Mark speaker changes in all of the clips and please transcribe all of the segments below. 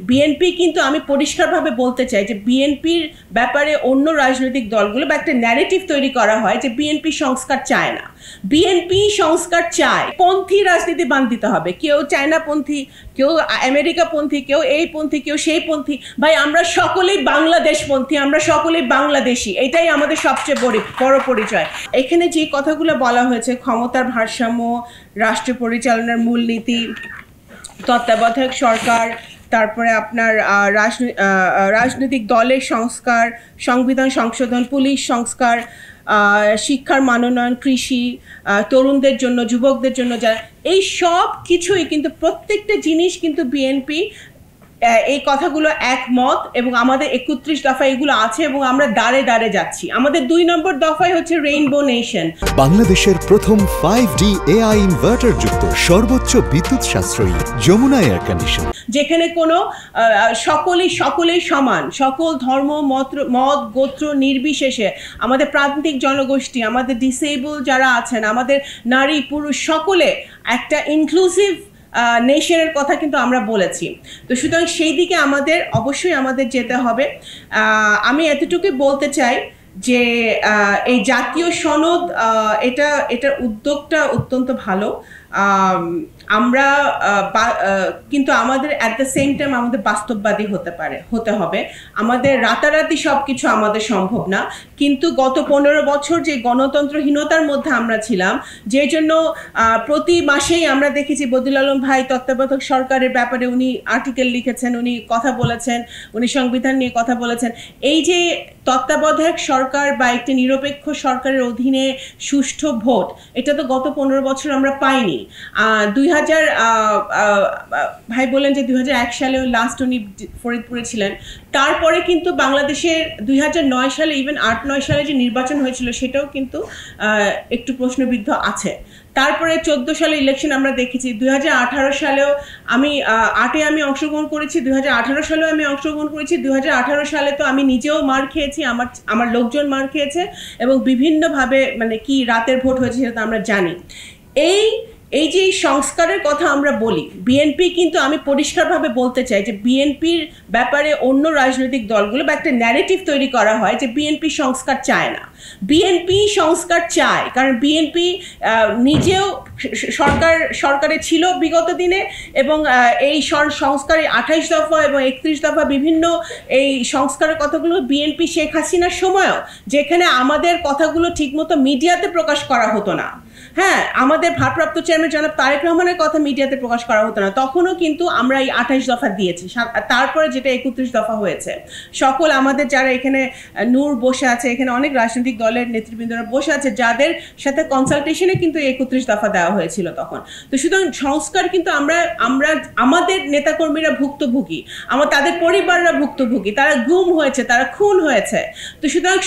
Speaker 1: BNP কিন্তু আমি পরিষ্কারভাবে বলতে চাই যে বিএনপির ব্যাপারে অন্য রাজনৈতিক দলগুলো বা একটা ন্যারেটিভ তৈরি করা হয় যে বিএনপি সংস্কার চায় না। বিএনপি সংস্কার চায়, পন্থী রাজনীতি বাদ দিতে হবে। কেউ চায়নাপন্থী, কেউ আমেরিকাপন্থী, কেউ এই পন্থী, কেউ সেই পন্থী। ভাই আমরা সকলেই বাংলাদেশপন্থী, আমরা সকলেই বাংলাদেশি, এটাই আমাদের সবচেয়ে বড় পরিচয়। এখানে যে কথাগুলো বলা হয়েছে, ক্ষমতার ভারসাম্য, রাষ্ট্র পরিচালনার মূলনীতি, তত্ত্বাবধায়ক সরকার, তারপরে আপনার রাজনৈতিক দলের সংস্কার, সংবিধান সংশোধন, পুলিশ সংস্কার, শিক্ষার মানোন্নয়ন, কৃষি, তরুণদের জন্য, যুবকদের জন্য, যারা এই সব কিছুই কিন্তু প্রত্যেকটা জিনিস কিন্তু বিএনপি এই কথাগুলো একমত এবং আমাদের 31 দফা এগুলো আছে এবং আমরা দাঁড়ে দাঁড়ে যাচ্ছি। আমাদের 2 নম্বর দফায় হচ্ছে রেইনবো নেশন,
Speaker 2: বাংলাদেশের প্রথম 5D AI ইনভার্টার যুক্ত সর্বোচ্চ বিদ্যুৎ সাশ্রয়ী যমুনা এয়ার কন্ডিশন,
Speaker 1: যেখানে কোনো সকলেই সমান, সকল ধর্ম মত গোত্র নির্বিশেষে আমাদের প্রান্তিক জনগোষ্ঠী, আমাদের ডিসেবল যারা আছেন, আমাদের নারী পুরুষ সকলে একটা ইনক্লুসিভ নেশনের কথা কিন্তু আমরা বলেছি। তো সুতরাং সেই দিকে অবশ্যই আমাদের যেতে হবে। আমি এতটুকুই বলতে চাই যে এই জাতীয় সনদ এটার উদ্যোগটা অত্যন্ত ভালো। আমরা কিন্তু আমাদের অ্যাট দ্য সেম টাইম আমাদের বাস্তববাদী হতে হবে। আমাদের রাতারাতি সব কিছু আমাদের সম্ভব না, কিন্তু গত 15 বছর যে গণতন্ত্রহীনতার মধ্যে আমরা ছিলাম, যে জন্য প্রতি মাসেই আমরা দেখেছি বদিউল আলম ভাই তত্ত্বাবধায়ক সরকারের ব্যাপারে উনি আর্টিকেল লিখেছেন, উনি কথা বলেছেন, উনি সংবিধান নিয়ে কথা বলেছেন। এই যে তত্ত্বাবধায়ক সরকার বা একটি নিরপেক্ষ সরকারের অধীনে সুষ্ঠু ভোট, এটা তো গত 15 বছর আমরা পাইনি। ভাই বলেন যে 2001 সালেও লাস্ট উনি ফরিদপুরে ছিলেন। তারপরে কিন্তু বাংলাদেশের 2009 সালে, ইভেন 8-9 সালে যে নির্বাচন হয়েছিল সেটাও কিন্তু একটু প্রশ্নবিদ্ধ আছে। তারপরে 14 সালে ইলেকশন আমরা দেখেছি। 2018 সালেও আমি 8-এ আমি অংশগ্রহণ করেছি, 2018 সালেও আমি অংশগ্রহণ করেছি। 2018 সালে তো আমি নিজেও মার খেয়েছি, আমার লোকজন মার খেয়েছে এবং বিভিন্নভাবে মানে কি রাতের ভোট হয়েছে সেটা তো আমরা জানি। এই যে সংস্কারের কথা আমরা বলি, বিএনপি কিন্তু আমি পরিষ্কারভাবে বলতে চাই যে বিএনপির ব্যাপারে অন্য রাজনৈতিক দলগুলো বা একটা ন্যারেটিভ তৈরি করা হয় যে বিএনপি সংস্কার চায় না। বিএনপি সংস্কার চায়, কারণ বিএনপি নিজেও সরকারে ছিল বিগত দিনে এবং এই সংস্কারে 28 দফা এবং 31 দফা বিভিন্ন এই সংস্কারের কথাগুলো বিএনপি শেখ হাসিনার সময়ও, যেখানে আমাদের কথাগুলো ঠিকমতো মিডিয়াতে প্রকাশ করা হতো না। হ্যাঁ, আমাদের ভারপ্রাপ্ত চেয়ারম্যান জনাব তারেক রহমানের কথা মিডিয়াতে প্রকাশ করা হতো না, তখনও কিন্তু আমরা এই 28 দফা দিয়েছি। তারপরে যেটা 31 দফা হয়েছে, সকল আমাদের যারা এখানে নূর বসে আছে, এখানে অনেক রাজনৈতিক দলের নেতৃবৃন্দরা বসে আছে, যাদের সাথে কনসালটেশনে কিন্তু 31 দফা দেওয়া হয়েছিল তখন। তো সুতরাং সংস্কার কিন্তু আমরা আমাদের নেতাকর্মীরা ভুক্তভোগী, তাদের পরিবাররা ভুক্তভোগী, তারা গুম হয়েছে, তারা খুন হয়েছে। তো সুতরাং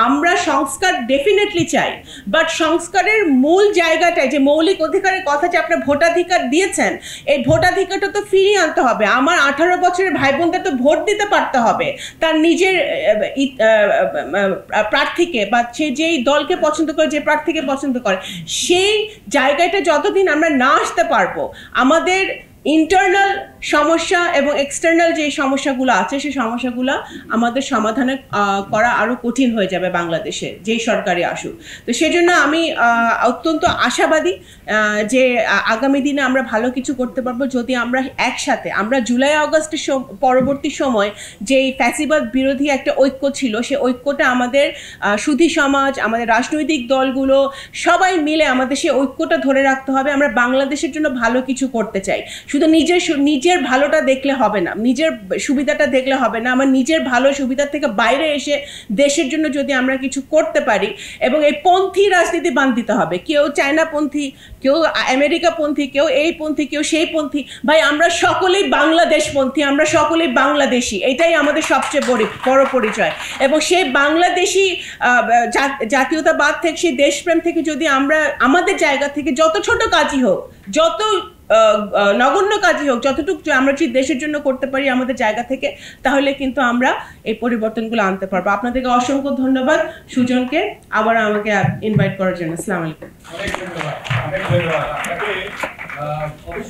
Speaker 1: আমরা সংস্কার ডেফিনেটলি চাই, বাট সংস্কারের মূল জায়গাটায় যে মৌলিক অধিকারের কথা যে আপনার ভোটাধিকার দিয়েছেন, এই ভোটাধিকারটা তো ফিরিয়ে আনতে হবে। আমার 18 বছরের ভাই বোনদের তো ভোট দিতে পারতে হবে তার নিজের প্রার্থীকে, বা সে যেই দলকে পছন্দ করে, যে প্রার্থীকে পছন্দ করে, সেই জায়গাটা যতদিন আমরা না আসতে পারবো, আমাদের ইন্টারনাল সমস্যা এবং এক্সটার্নাল যে সমস্যাগুলো আছে সেই সমস্যাগুলো আমাদের সমাধানে করা আরও কঠিন হয়ে যাবে বাংলাদেশে যেই সরকারই আসুক। তো সেজন্য আমি অত্যন্ত আশাবাদী যে আগামী দিনে আমরা ভালো কিছু করতে পারবো যদি আমরা একসাথে, আমরা জুলাই আগস্টের পরবর্তী সময় যেই ফ্যাসিবাদ বিরোধী একটা ঐক্য ছিল, সেই ঐক্যটা আমাদের সুধী সমাজ, আমাদের রাজনৈতিক দলগুলো সবাই মিলে আমাদের সেই ঐক্যটা ধরে রাখতে হবে। আমরা বাংলাদেশের জন্য ভালো কিছু করতে চাই, শুধু নিজের ভালোটা দেখলে হবে না, নিজের সুবিধাটা দেখলে হবে না। আমার নিজের ভালো সুবিধার থেকে বাইরে এসে দেশের জন্য যদি আমরা কিছু করতে পারি, এবং এই পন্থী রাজনীতি বাদ দিতে হবে। কেউ চায়নাপন্থী, কেউ আমেরিকাপন্থী, কেউ এই পন্থী, কেউ সেই পন্থী। ভাই আমরা সকলেই বাংলাদেশপন্থী, আমরা সকলেই বাংলাদেশি, এটাই আমাদের সবচেয়ে বড় পরিচয়। এবং সেই বাংলাদেশি জাতীয়তাবাদ থেকে, সেই দেশপ্রেম থেকে যদি আমরা আমাদের জায়গা থেকে যত ছোট কাজই হোক, যত নগণ্য কাজই হোক, যতটুকু আমরা যদি দেশের জন্য করতে পারি আমাদের জায়গা থেকে, তাহলে কিন্তু আমরা এই পরিবর্তনগুলো আনতে পারবো। আপনাদেরকে অসংখ্য ধন্যবাদ, সুজনকে আবার আমাকে ইনভাইট করার জন্য। আসসালামু আলাইকুম।